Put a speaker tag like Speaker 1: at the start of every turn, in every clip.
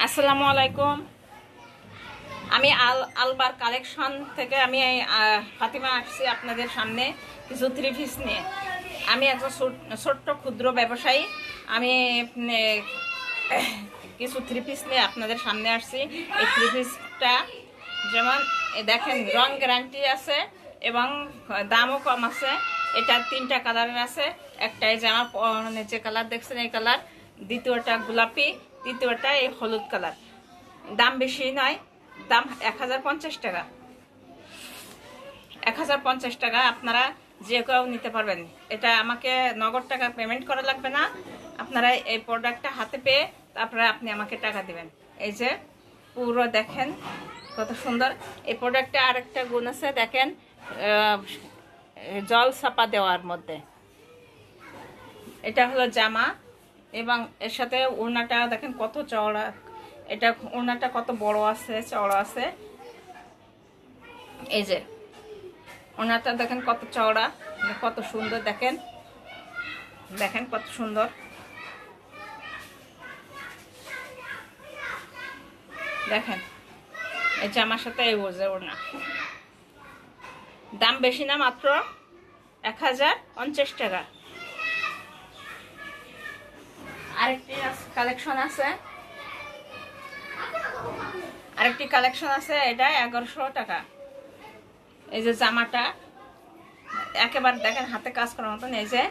Speaker 1: আসসালামু আলাইকুম। আমি আলবার কালেকশন থেকে আমি ফাতিমা আসছি আপনাদের সামনে কিছু থ্রি পিস নিয়ে। আমি একজন ছোট্ট ক্ষুদ্র ব্যবসায়ী। আমি কিছু থ্রি পিস নিয়ে আপনাদের সামনে আসছি। এই থ্রি পিসটা যেমন দেখেন, রং গ্যারান্টি আছে এবং দামও কম আছে। এটা 3টা কালারের আছে। একটা এই যে আমার যে কালার দেখছেন এই কালার, দ্বিতীয়টা গোলাপি, তৃতীয়টা এই হলুদ কালার। দাম বেশি নয়, দাম 1050 টাকা। 1050 টাকা আপনারা যে কেউ নিতে পারবেন। এটা আমাকে নগদ টাকা পেমেন্ট করা লাগবে না। আপনারা এই প্রোডাক্টটা হাতে পেয়ে তারপরে আপনি আমাকে টাকা দিবেন। এই যে পুরো দেখেন কত সুন্দর এই প্রোডাক্টটা। আরেকটা গুণ আছে দেখেন, জল ছাপা দেওয়ার মধ্যে। এটা হলো জামা এবং এর সাথে ওড়নাটা দেখেন কত চওড়া। এটা ওড়নাটা কত বড় আছে, চওড়া আছে। এই যে ওড়নাটা দেখেন কত চওড়া, কত সুন্দর। দেখেন দেখেন কত সুন্দর। দেখেন এই জামার সাথে এই ওড়না। দাম বেশি না, মাত্র 1050 টাকা। আরেকটি কালেকশন আছে, এটা 1100 টাকা। এই যে জামাটা একেবারে দেখেন হাতে কাজ করার মতন। এই যে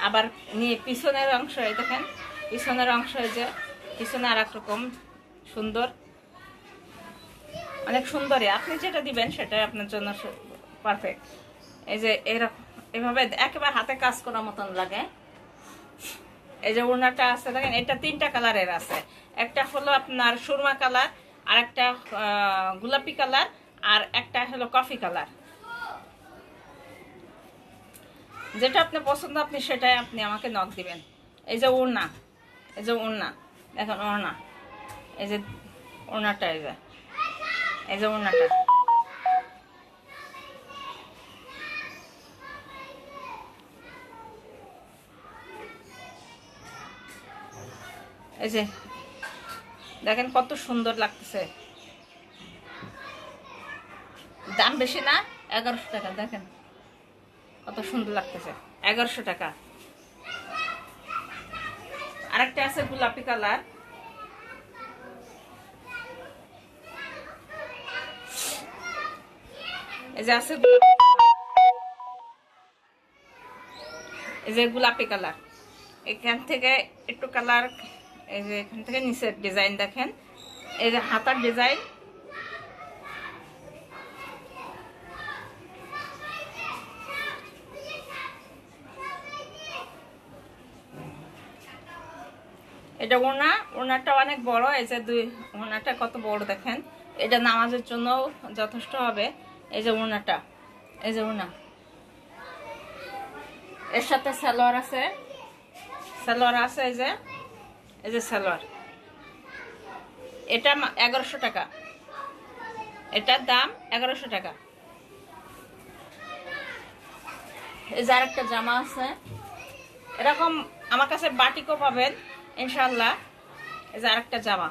Speaker 1: আবার নিয়ে পিছনের অংশ, এই দেখেন পিছনের অংশ, এই যে পিছনে আর এক রকম সুন্দর, অনেক সুন্দরই। আপনি যেটা দিবেন সেটাই আপনার জন্য পারফেক্ট। এই যে এরকম এভাবে একেবারে হাতে কাজ করার মতন লাগে। এই যে ওড়নাটা আছে দেখেন, এটা 3টা কালারের আছে। একটা হলো আপনার সুরমা কালার, আর একটা গোলাপি কালার, আর একটা হলো কফি কালার। যেটা আপনার পছন্দ আপনি সেটাই আপনি আমাকে নক দিবেন। এই যে ওড়না, এই যে ওড়না দেখেন, ওড়না এই যে ওড়নাটা, এই যে ওড়নাটা। এই যে দেখেন কত সুন্দর লাগতেছে। দাম বেশি না, 1100 টাকা। দেখেন কত সুন্দর লাগতেছে, 1100 টাকা। আরেকটা আছে গোলাপি কালার। এই যে আছে গোলাপি কালার, এই যে গোলাপি কালার। এখান থেকে একটু কালার, এই যে এখান থেকে নিচের ডিজাইন দেখেন, এই যে হাতার ডিজাইন। এটা ওড়নাটা অনেক বড়। এই যে ওড়নাটা কত বড় দেখেন। এটা নামাজের জন্য যথেষ্ট হবে। এই যে ওড়নাটা, এই যে ওড়না। এর সাথে সালোয়ার আছে, এই যে সালোয়ার। এটা 1100 টাকা। এটার দাম 1100 টাকা। এই যে আরেকটা জামা আছে এরকম, আমার কাছে বাটিকও পাবেন ইনশাল্লাহ। এই যে আরেকটা জামা,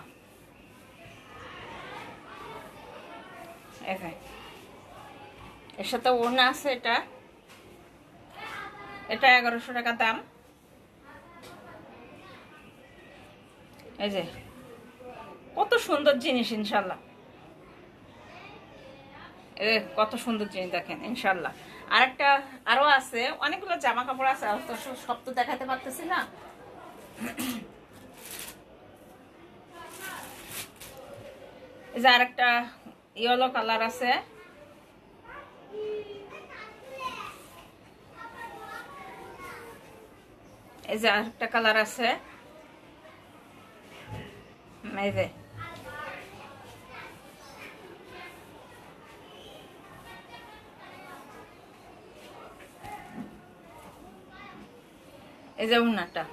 Speaker 1: এর সাথে ওড়না আছে। এটা 1100 টাকা দাম। এই যে কত সুন্দর জিনিস ইনশাল্লাহ, কত সুন্দর জিনিস দেখেন ইনশাল্লাহ। আরো আছে অনেকগুলো জামা কাপড় আছে, সব তো দেখাতে পারতেছি না। এই যে আরেকটা ইয়েলো কালার আছে। এই যে আরেকটা কালার আছে। এই যে এই যে ওড়নাটা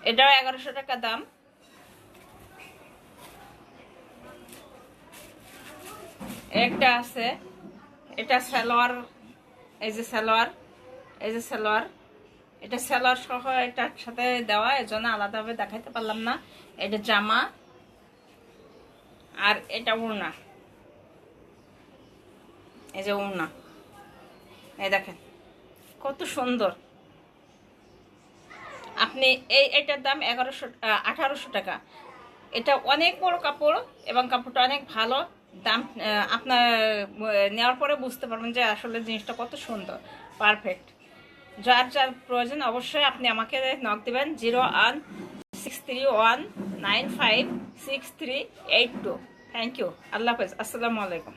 Speaker 1: এটাও 1100 টাকা দাম। একটা আছে, এটা সালোয়ার, এই যে সালোয়ার, এটা সেলার সহ এটার সাথে দেওয়া, এজন্য আলাদাভাবে দেখাইতে পারলাম না। এটা জামা আর এটা ওড়না, এই যে ওড়না, এই দেখেন কত সুন্দর। আপনি এটার দাম 1800 টাকা। এটা অনেক বড় কাপড় এবং কাপড়টা অনেক ভালো। দাম আপনার নেওয়ার পরে বুঝতে পারবেন যে আসলে জিনিসটা কত সুন্দর, পারফেক্ট। যার যার প্রয়োজন অবশ্যই আপনি আমাকে নক দেবেন 0163195638 থ্যাংক ইউ। আল্লাহ হাফেজ। আসসালামু আলাইকুম।